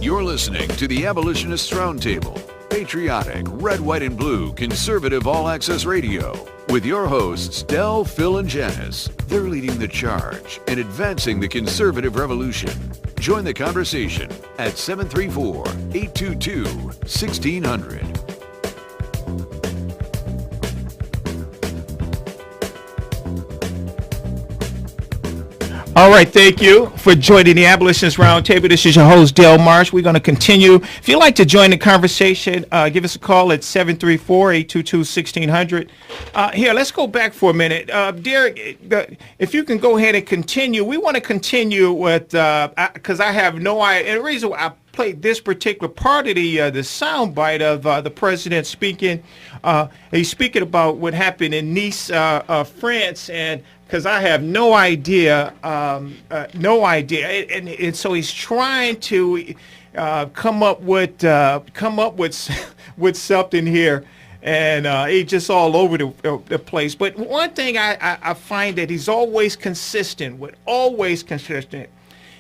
You're listening to the Abolitionist Roundtable, patriotic, red, white, and blue, conservative all-access radio, with your hosts, Del, Phil, and Janice. They're leading the charge and advancing the conservative revolution. Join the conversation at 734-822-1600. All right, thank you for joining the Abolitionist Roundtable. This is your host, Del Marsh. We're going to continue. If you'd like to join the conversation, give us a call at 734-822-1600. Here, let's go back for a minute. Derek, if you can go ahead and continue. We want to continue with, because I have no idea, and the reason why I played this particular part of the soundbite of the president speaking, he's speaking about what happened in Nice, France, and because I have no idea, and so he's trying to come up with something here, and he's just all over the place. But one thing I find that he's always consistent with,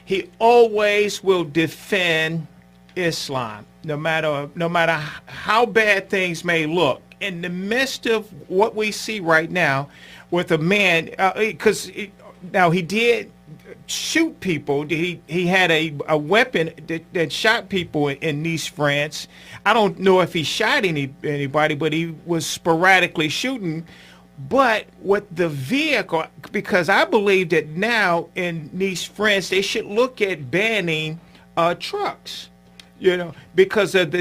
he always will defend Islam, no matter how bad things may look. In the midst of what we see right now with a man, because now he did shoot people. He had a weapon that shot people in Nice, France. I don't know if he shot anybody, but he was sporadically shooting. But with the vehicle, because I believe that now in Nice, France, they should look at banning trucks, because of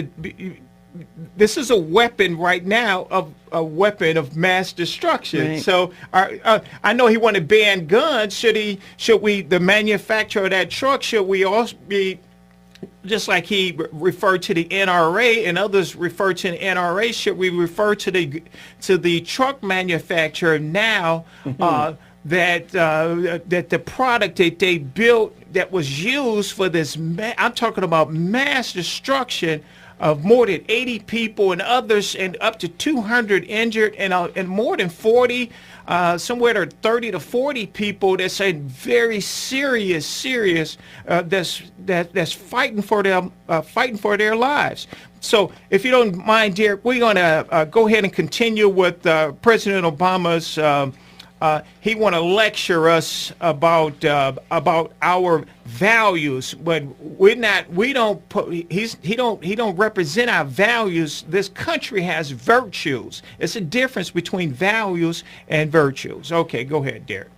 this is a weapon right now, of a weapon of mass destruction. Right. So I know he want to ban guns. Should we, the manufacturer of that truck, should we also be, just like he referred to the NRA and others refer to the NRA, should we refer to the truck manufacturer now, that the product that they built that was used for this, I'm talking about mass destruction of more than 80 people and others, and up to 200 injured, and more than 40, somewhere to 30 to 40 people that's a very serious that's fighting for their lives. So if you don't mind, Derek, we're going to go ahead and continue with President Obama's. He want to lecture us about our values, but he don't represent our values. This country has virtues. It's a difference between values and virtues. Okay, go ahead, Derek.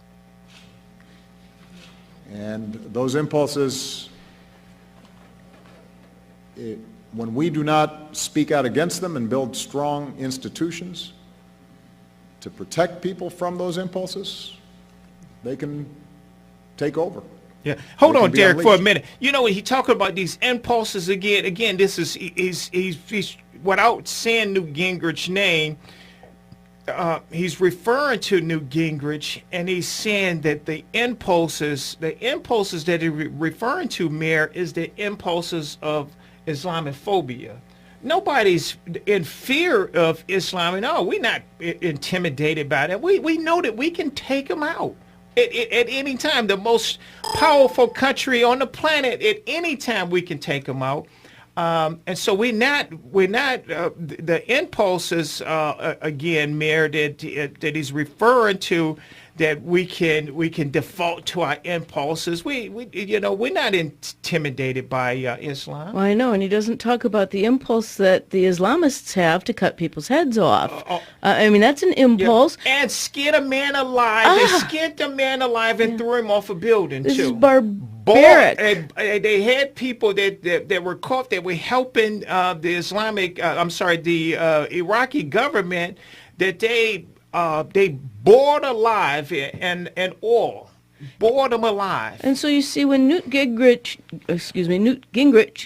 And those impulses, when we do not speak out against them and build strong institutions to protect people from those impulses, they can take over. Yeah, hold on, Derek, for a minute. He talking about these impulses again. Again, this is he's without saying Newt Gingrich's name. He's referring to Newt Gingrich, and he's saying that the impulses that he's referring to, Mayor, is the impulses of Islamophobia. Nobody's in fear of Islam. No, we're not intimidated by that. We know that we can take them out at any time. The most powerful country on the planet, at any time we can take them out. And so we're not the impulses again, Mayor, that he's referring to, that we can default to our impulses. We're not intimidated by Islam. Well, I know, and he doesn't talk about the impulse that the Islamists have to cut people's heads off. That's an impulse. Yeah. And skin a man alive. They skinned a man alive and threw him off a building this too. This is barbaric. And they had people that were caught that were helping the Iraqi government, that they bored alive and all. Bored them alive. And so you see, when Newt Gingrich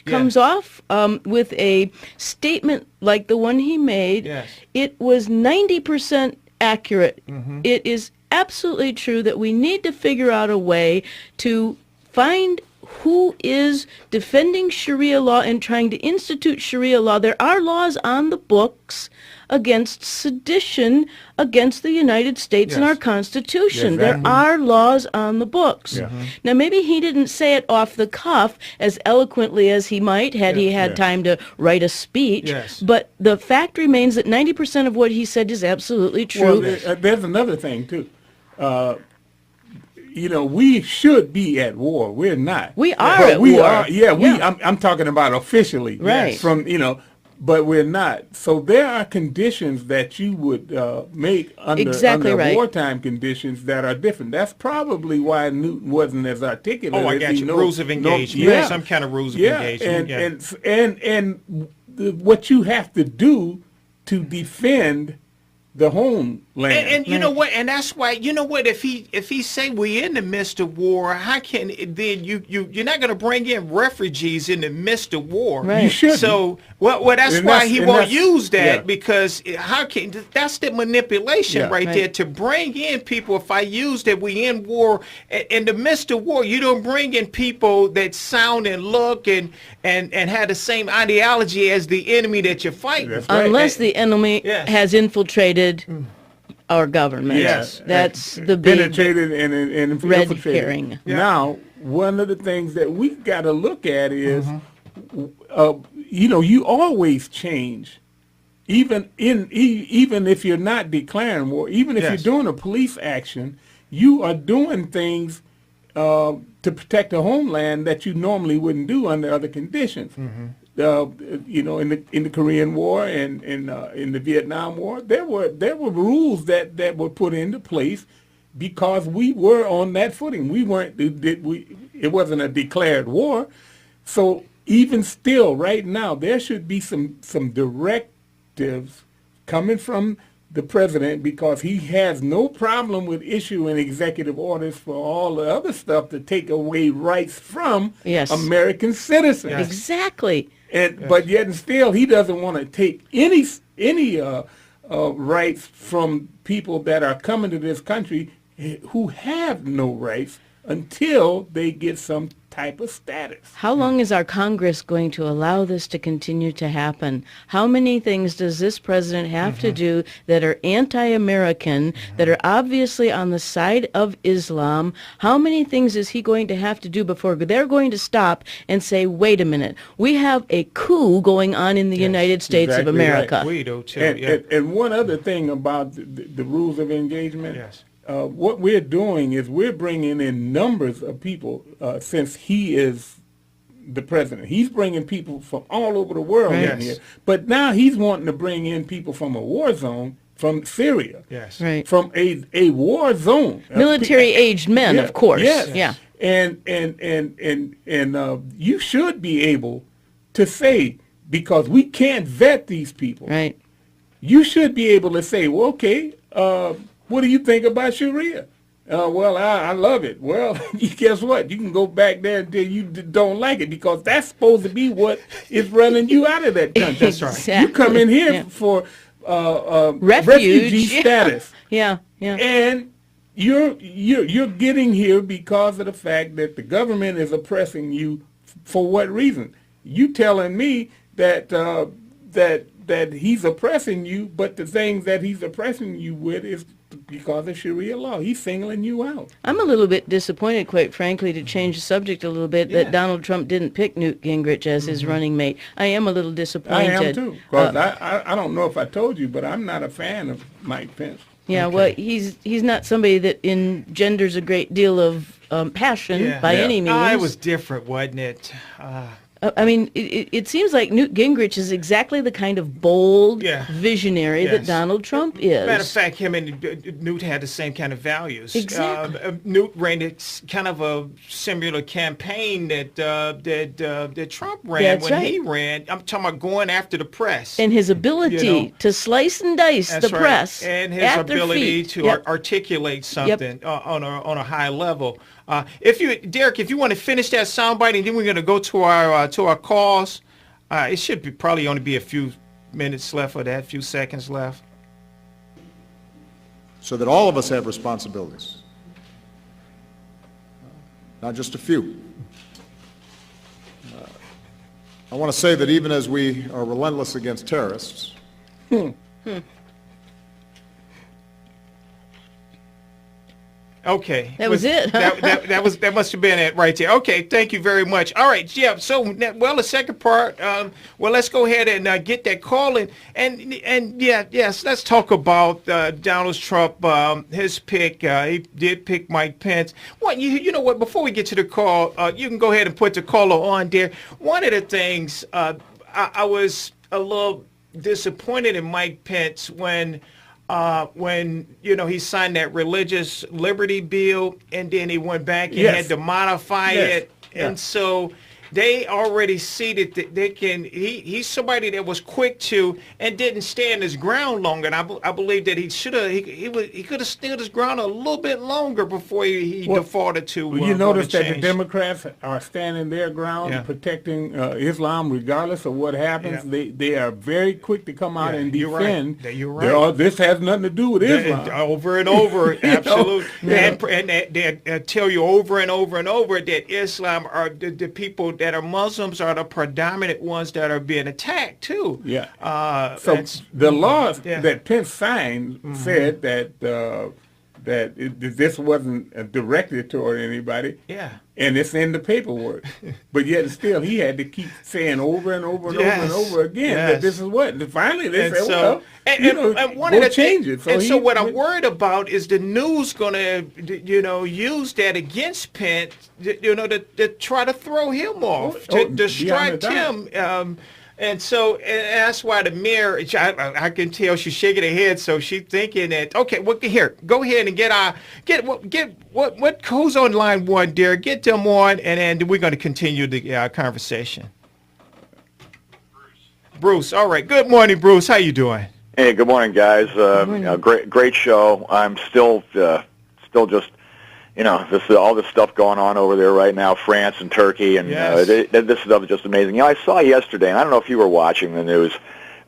comes off with a statement like the one he made, yes, it was 90% accurate. Mm-hmm. It is absolutely true that we need to figure out a way to find who is defending Sharia law and trying to institute Sharia law. There are laws on the books against sedition against the United States and Yes. our Constitution. Exactly. There are laws on the books. Yeah. Now, maybe he didn't say it off the cuff as eloquently as he might had he had Yeah. time to write a speech. Yes. But the fact remains that 90% of what he said is absolutely true. Well, there's another thing too. We should be at war. We're not. We are But at we war. are. Yeah, Yeah. I'm talking about officially. Right. But we're not. So there are conditions that you would make Exactly under right. wartime conditions that are different. That's probably why Newt wasn't as articulate. Oh, I as got he you. knows- Rules of engagement. Yeah. Some kind of rules of Yeah, engagement. and what you have to do to defend the homeland. And you know what? And that's why, you know what? If he say we in the midst of war, how can then you're not going to bring in refugees in the midst of war? Right. You shouldn't. So well that's And why that's- he and won't that's- use that yeah. because how can that's the manipulation Yeah. right Right. there to bring in people. If I use that we in war in the midst of war, you don't bring in people that sound and look and have the same ideology as the enemy that you're fighting. That's right. Unless the enemy Yes. has infiltrated our government. Yes. That's the big penetrated and red infiltrated. herring. Yeah. Now, one of the things that we got to look at is, Mm-hmm. you always change, even if you're not declaring war, even if Yes. you're doing a police action, you are doing things to protect the homeland that you normally wouldn't do under other conditions. Mm-hmm. In the Korean War and in the Vietnam War, there were rules that were put into place because we were on that footing. We weren't. It wasn't a declared war. So even still, right now, there should be some directives coming from the president because he has no problem with issuing executive orders for all the other stuff to take away rights from Yes. American citizens. Exactly. But yet and still, he doesn't want to take any rights from people that are coming to this country who have no rights until they get some type of status. How long is our Congress going to allow this to continue to happen? How many things does this president have to do that are anti-American, that are obviously on the side of Islam? How many things is he going to have to do before they're going to stop and say, wait a minute, we have a coup going on in the United States of exactly right. America? We do too. And one other thing about the rules of engagement, Yes. what we're doing is we're bringing in numbers of people since he is the president. He's bringing people from all over the world Right. in here. But now he's wanting to bring in people from a war zone, from Syria, Yes. Right. from a war zone. Military-aged men, Yeah, of course. Yes. Yeah. And you should be able to say, because we can't vet these people, Right. you should be able to say, well, okay, what do you think about Sharia? Well, I love it. Well, guess what? You can go back there until you don't like it because that's supposed to be what is running you out of that country. That's right. You come in here Yeah. for Refuge. refugee Yeah. status. Yeah. And you're getting here because of the fact that the government is oppressing you. For what reason? You telling me that that he's oppressing you, but the things that he's oppressing you with is because of Sharia law. He's singling you out. I'm a little bit disappointed, quite frankly, to change the subject a little bit, Yeah. that Donald Trump didn't pick Newt Gingrich as his running mate. I am a little I disappointed. am too. 'Cause I don't know if I told you, but I'm not a fan of Mike Pence. Yeah, well, he's not somebody that engenders a great deal of passion by Yeah. any means. It was different, wasn't it? I mean, it seems like Newt Gingrich is exactly the kind of bold Yeah. visionary that Yes. Donald Trump is. Matter of fact, him and Newt had the same kind of values. Exactly. Newt ran kind of a similar campaign that Trump ran That's when right. he ran. I'm talking about going after the press. And his ability You know, to slice and dice That's the right. press and his at their ability feet. to Yep. articulate something on a high level. Derek, if you want to finish that soundbite, and then we're going to go to our calls. It should be probably only be a few minutes left of that, few seconds left. So that all of us have responsibilities, not just a few. I want to say that even as we are relentless against terrorists, Okay. That was it, huh? That must have been it right there. Okay, thank you very much. All right, yeah. So, well, the second part. Well, let's go ahead and get that call in, and yes, let's talk about Donald Trump. His pick. He did pick Mike Pence. What you know what? Before we get to the call, you can go ahead and put the caller on there. One of the things I was a little disappointed in Mike Pence when he signed that religious liberty bill, and then he went back and had to modify it, and so they already see that they can. He's somebody that was quick to and didn't stand his ground longer. And I believe that he should have. He could have stood his ground a little bit longer before he defaulted to. You notice that the Democrats are standing their ground, protecting Islam, regardless of what happens. They are very quick to come out and defend. You're right. This has nothing to do with Islam. Over and over, absolutely. And they tell you over and over and over that Islam are the people that are Muslims are the predominant ones that are being attacked too. Yeah. So the law that Pence signed said that this wasn't directed toward anybody. Yeah. And it's in the paperwork. But yet still he had to keep saying over and over and over and over again that this is what. And finally they said, we'll change it. So what I'm worried about is the news going to, use that against Pence, to try to throw him off, to distract him. And that's why the mayor, I can tell she's shaking her head, so she's thinking that, okay, well, here, go ahead and get what goes on line one, dear, get them on, and then we're going to continue the conversation. Bruce, all right. Good morning, Bruce. How you doing? Hey, good morning, guys. Great show. I'm still just, this all this stuff going on over there right now, France and Turkey, and this stuff is just amazing. I saw yesterday, and I don't know if you were watching the news,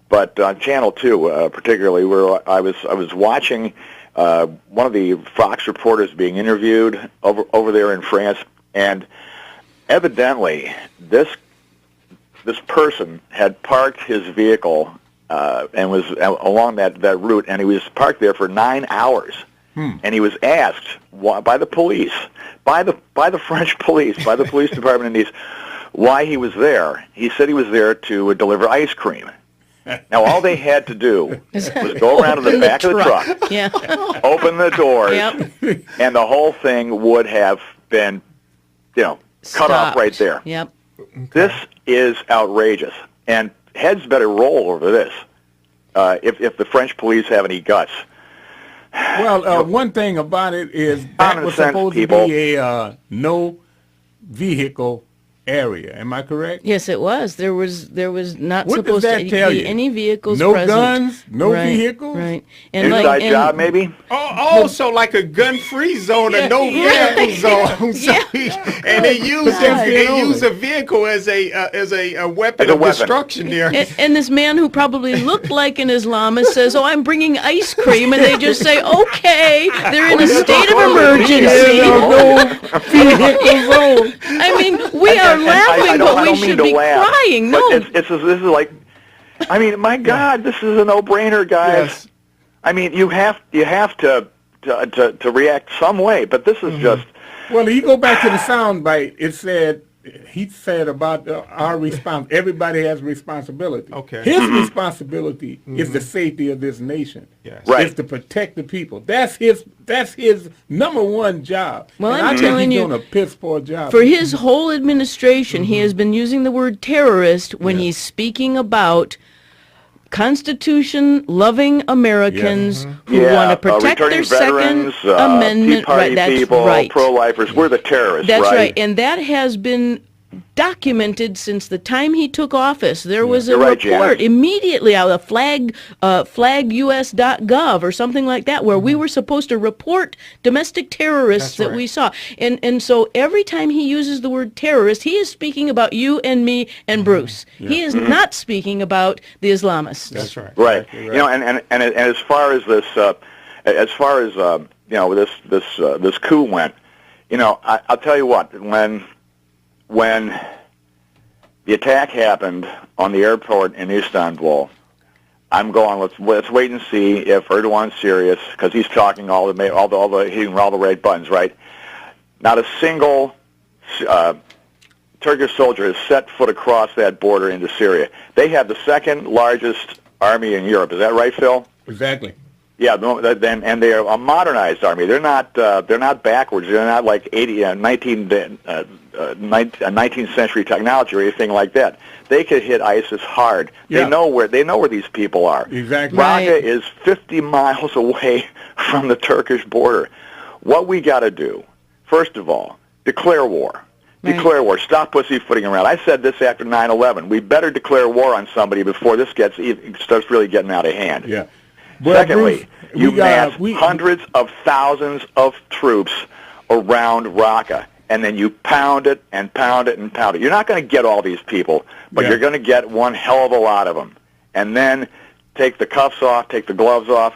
but on Channel 2, particularly, where I was watching one of the Fox reporters being interviewed over there in France, and evidently this person had parked his vehicle and was along that route, and he was parked there for 9 hours. And he was asked by the police, by the French police, by the police department in Nice, why he was there. He said he was there to deliver ice cream. Now all they had to do was go around to the back of the truck, open the doors, and the whole thing would have been, cut off right there. Yep. This is outrageous, and heads better roll over this if the French police have any guts. Well, one thing about it is that was supposed to be a no vehicle area. Am I correct? Yes, it was. There was not what supposed does that to tell be you? any vehicles no present. Guns, no vehicles. Right. Inside job, maybe. So like a gun-free zone, a no vehicle zone. So and they use a vehicle as a weapon of destruction there. And this man who probably looked like an Islamist says, "Oh, I'm bringing ice cream," and they just say, "Okay, they're in a state of emergency." No vehicle zone. I mean, we are laughing, but we should be crying. No, this is like, I mean, my God, this is a no-brainer, guys. Yes. I mean, you have to react some way, but this is just. Well, you go back to the soundbite. He said about our response. Everybody has responsibility. Okay. His responsibility is the safety of this nation. Yes. Right. Is to protect the people. That's his number one job. Well, and I'm telling he's you, doing a piss poor job. for his whole administration, he has been using the word terrorist when he's speaking about Constitution-loving Americans who want to protect their veterans, Second Amendment. Tea Party That's people, right. pro-lifers. We're the terrorists, That's right. And that has been documented since the time he took office. There was a report Janice. immediately out of flagus.gov or something like that, where we were supposed to report domestic terrorists that we saw. And so every time he uses the word terrorist, he is speaking about you and me and Bruce. He is not speaking about the Islamists. That's right. Right. And as far as this, this coup went, I'll tell you what, when the attack happened on the airport in Istanbul, I'm going. Let's wait and see if Erdogan's serious, because he's talking all the right buttons, right? Not a single Turkish soldier has set foot across that border into Syria. They have the second largest army in Europe. Is that right, Phil? Exactly. Yeah, and they are a modernized army. They're not backwards. They're not like 19th century technology or anything like that. They could hit ISIS hard. Yeah. They know where these people are. Exactly. Raqqa is 50 miles away from the Turkish border. What we got to do, first of all, declare war. Right. Declare war. Stop pussyfooting around. I said this after 9/11. We better declare war on somebody before this starts really getting out of hand. Yeah. Well, Secondly, Bruce, you mass hundreds of thousands of troops around Raqqa, and then you pound it and pound it and pound it. You're not going to get all these people, but you're going to get one hell of a lot of them. And then take the cuffs off, take the gloves off,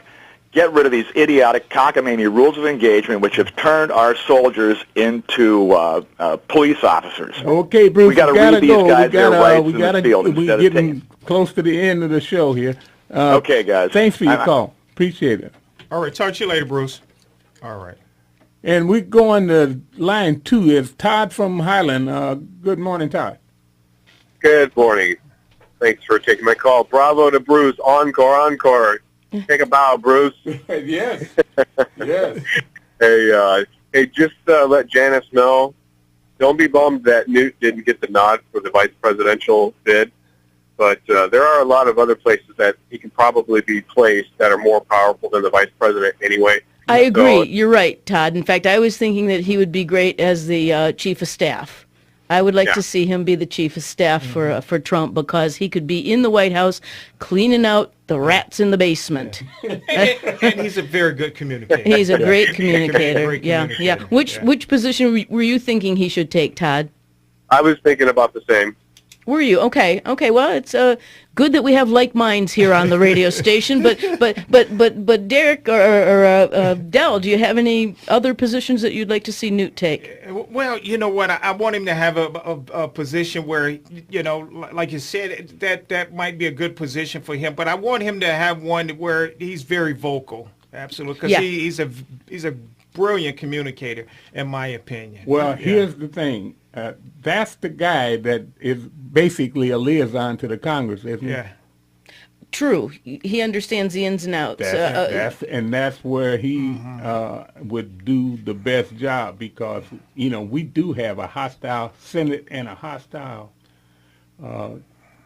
get rid of these idiotic cockamamie rules of engagement, which have turned our soldiers into police officers. Okay, Bruce, we got to read these guys their rights in the field instead of getting close to the end of the show here. Okay, guys. Thanks for your call. Appreciate it. All right. Talk to you later, Bruce. All right. And we're going to line 2. It's Todd from Highland. Good morning, Todd. Good morning. Thanks for taking my call. Bravo to Bruce. Encore. Take a bow, Bruce. Yes. Yes. Hey, just let Janice know, don't be bummed that Newt didn't get the nod for the vice presidential bid. But there are a lot of other places that he can probably be placed that are more powerful than the vice president anyway. I agree. You're right, Todd. In fact, I was thinking that he would be great as the chief of staff. I would like to see him be the chief of staff for Trump, because he could be in the White House cleaning out the rats in the basement. And he's a very good communicator. He's a great communicator. Great Yeah. communicator. Which position were you thinking he should take, Todd? I was thinking about the same. Were you? Okay. Well, it's good that we have like minds here on the radio station. But Derek or Dell, do you have any other positions that you'd like to see Newt take? Well, you know what? I want him to have a position where, you know, like you said, that might be a good position for him. But I want him to have one where he's very vocal. Absolutely, because he's a brilliant communicator, in my opinion. Well, here's the thing. That's the guy that is basically a liaison to the Congress, isn't he? Yeah. True. He understands the ins and outs. That's where he would do the best job, because, you know, we do have a hostile Senate and a hostile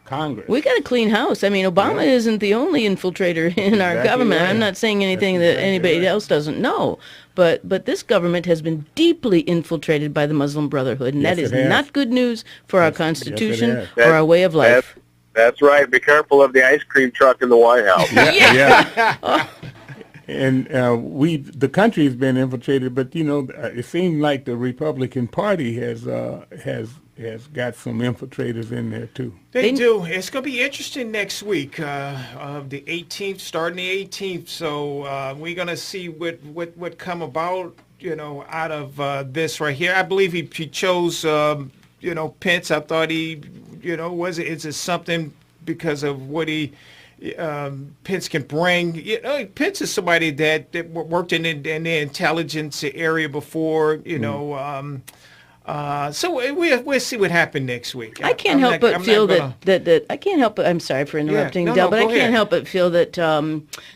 Congress. We got a clean house. I mean, Obama isn't the only infiltrator in our government. Right. I'm not saying anything that anybody else doesn't know. But this government has been deeply infiltrated by the Muslim Brotherhood, and that is not good news for our Constitution or our way of life. That's right. Be careful of the ice cream truck in the White House. And the country has been infiltrated, but you know, it seems like the Republican Party has got some infiltrators in there too. They do. It's going to be interesting next week, the 18th, starting the 18th. So we're going to see what come about, you know, out of this right here. I believe he chose, you know, Pence. I thought he, you know, is it something because of what he. Pence can bring. You know, Pence is somebody that worked in the intelligence area before. You know, so we'll see what happened next week. I can't help but feel that I can't help but. I'm sorry for interrupting, Del, but I can't help but feel that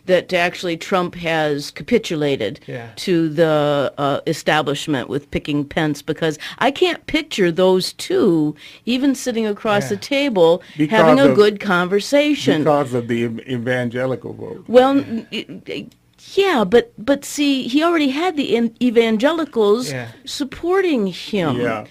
that actually Trump has capitulated to the establishment with picking Pence, because I can't picture those two even sitting across the table having a good conversation because of the evangelical vote. Well. Yeah, but see, he already had the evangelicals supporting him. Yeah.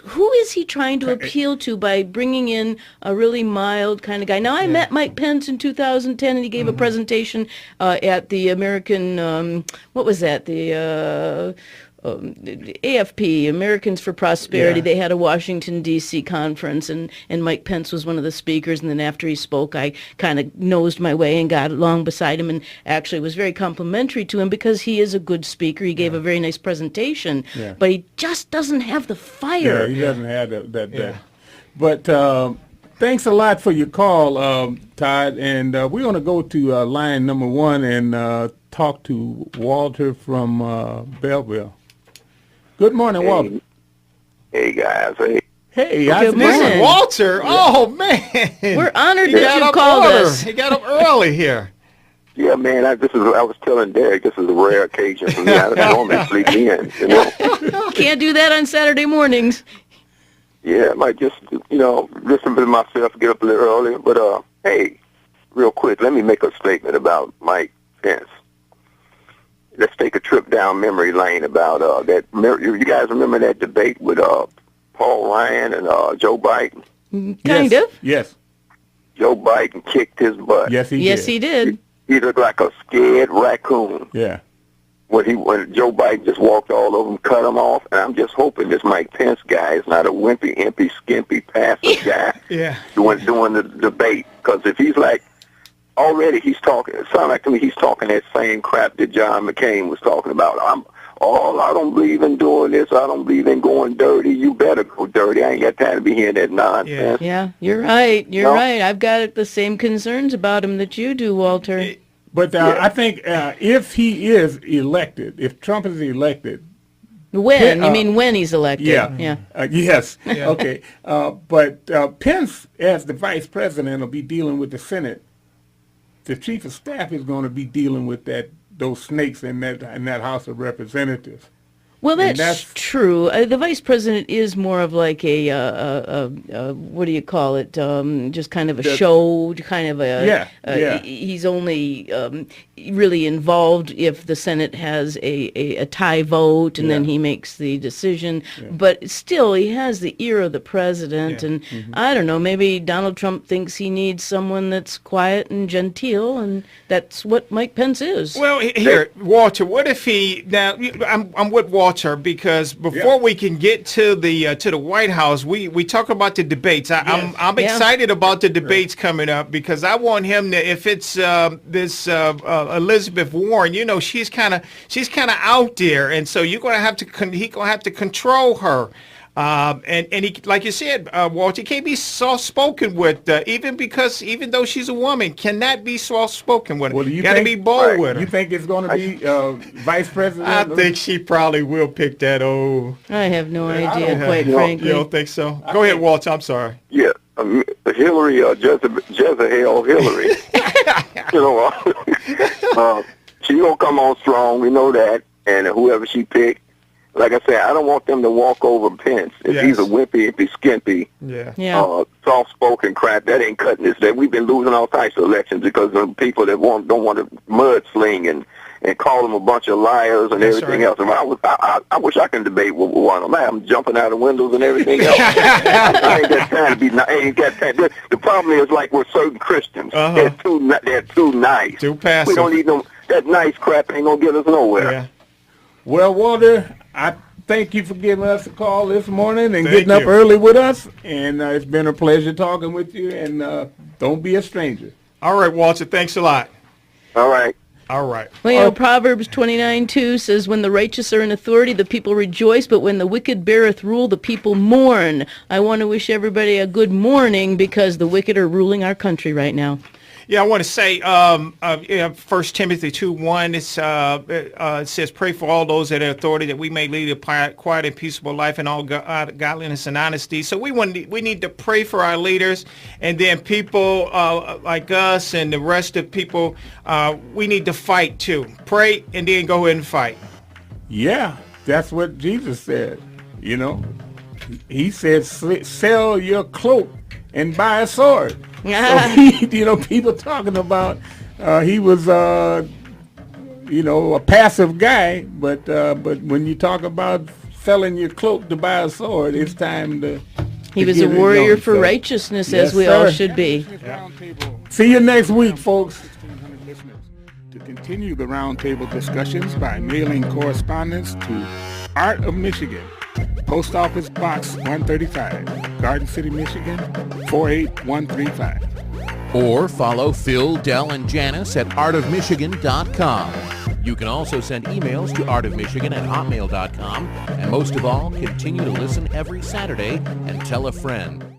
Who is he trying to appeal to by bringing in a really mild kind of guy? Now, I met Mike Pence in 2010, and he gave a presentation at the American, what was that, the AFP, Americans for Prosperity. They had a Washington, D.C. conference, and Mike Pence was one of the speakers. And then after he spoke, I kind of nosed my way and got along beside him, and actually was very complimentary to him because he is a good speaker. He gave a very nice presentation, but he just doesn't have the fire. Yeah, he doesn't have that. But Thanks a lot for your call, Todd. And we're going to go to line number 1 and talk to Walter from Belleville. Good morning, Walter. Hey, guys. Hey, Good morning. Walter. Oh, man. We're honored He that got you up called early. us. He got up early here. Yeah, man. I was telling Derek, this is a rare occasion for me. I don't normally sleep in, you know. Can't do that on Saturday mornings. Yeah, I might just, listen to myself, get up a little earlier. But, hey, real quick, let me make a statement about Mike Pence. Let's take a trip down memory lane about that. You guys remember that debate with Paul Ryan and Joe Biden? Kind of. Yes. Joe Biden kicked his butt. Yes, he did. Yes, he did. He looked like a scared raccoon. Yeah. When Joe Biden just walked all over him, cut him off, and I'm just hoping this Mike Pence guy is not a wimpy, impy, skimpy, passive guy doing the debate. Because if he's like, already he's talking, it sounds like to me he's talking that same crap that John McCain was talking about. I don't believe in doing this. I don't believe in going dirty. You better go dirty. I ain't got time to be hearing that nonsense. Yeah, you're right. You're right. I've got the same concerns about him that you do, Walter. But I think if he is elected, if Trump is elected. When? You mean when he's elected? Yeah. Yes. Yeah. Okay. But Pence, as the vice president, will be dealing with the Senate. The chief of staff is going to be dealing with those snakes in that House of Representatives. Well, that's true. The vice president is more of like a what do you call it? Just kind of a show, kind of a. He's only really involved if the Senate has a tie vote, and then he makes the decision. Yeah. But still, he has the ear of the president, and I don't know. Maybe Donald Trump thinks he needs someone that's quiet and genteel, and that's what Mike Pence is. Well, here, Walter. What if he? Now, I'm with Walter. Because before we can get to the White House, we talk about the debates. I'm excited about the debates coming up because I want him to. If it's this Elizabeth Warren, she's kind of out there, and so he's gonna have to control her. And he, like you said, Walter, can't be soft-spoken with, even though she's a woman, cannot be soft-spoken with her. Well, you got to be bold with her. You think it's going to be vice president? I think she probably will pick that old. I have no idea, quite frankly. You don't think so? Go ahead, Walter. I'm sorry. Yeah, Hillary, Jezebel Hillary. She's going to come on strong. We know that. And whoever she picked, like I said, I don't want them to walk over Pence. If he's a wimpy, if he's skimpy, soft-spoken crap, that ain't cutting this. We've been losing all types of elections because of people that don't want to mudsling and call them a bunch of liars and everything else. I wish I could debate with one of them. I'm jumping out of windows and everything else. I ain't got time to be. I ain't got time. The problem is like with certain Christians, they're too nice. Too passive. We don't need them. That nice crap ain't gonna get us nowhere. Yeah. Well, Walter, I thank you for giving us a call this morning and getting up early with us. And it's been a pleasure talking with you. And don't be a stranger. All right, Walter. Thanks a lot. All right. All right. Well, Proverbs 29:2 says, when the righteous are in authority, the people rejoice, but when the wicked beareth rule, the people mourn. I want to wish everybody a good morning because the wicked are ruling our country right now. Yeah, I want to say 1 Timothy 2:1, it says, pray for all those that are authority that we may lead a quiet and peaceable life in all godliness and honesty. So we need to pray for our leaders, and then people like us and the rest of people, we need to fight too. Pray and then go ahead and fight. Yeah, that's what Jesus said. He said, sell your cloak and buy a sword. So people talking about he was a passive guy, but when you talk about selling your cloak to buy a sword, it's time to. He was a warrior for righteousness, as we all should be. See you next week, folks. To continue the roundtable discussions by mailing correspondence to Art of Michigan, Post Office Box 135, Garden City, Michigan, 48135. Or follow Phil, Del, and Janice at artofmichigan.com. You can also send emails to artofmichigan@hotmail.com. And most of all, continue to listen every Saturday and tell a friend.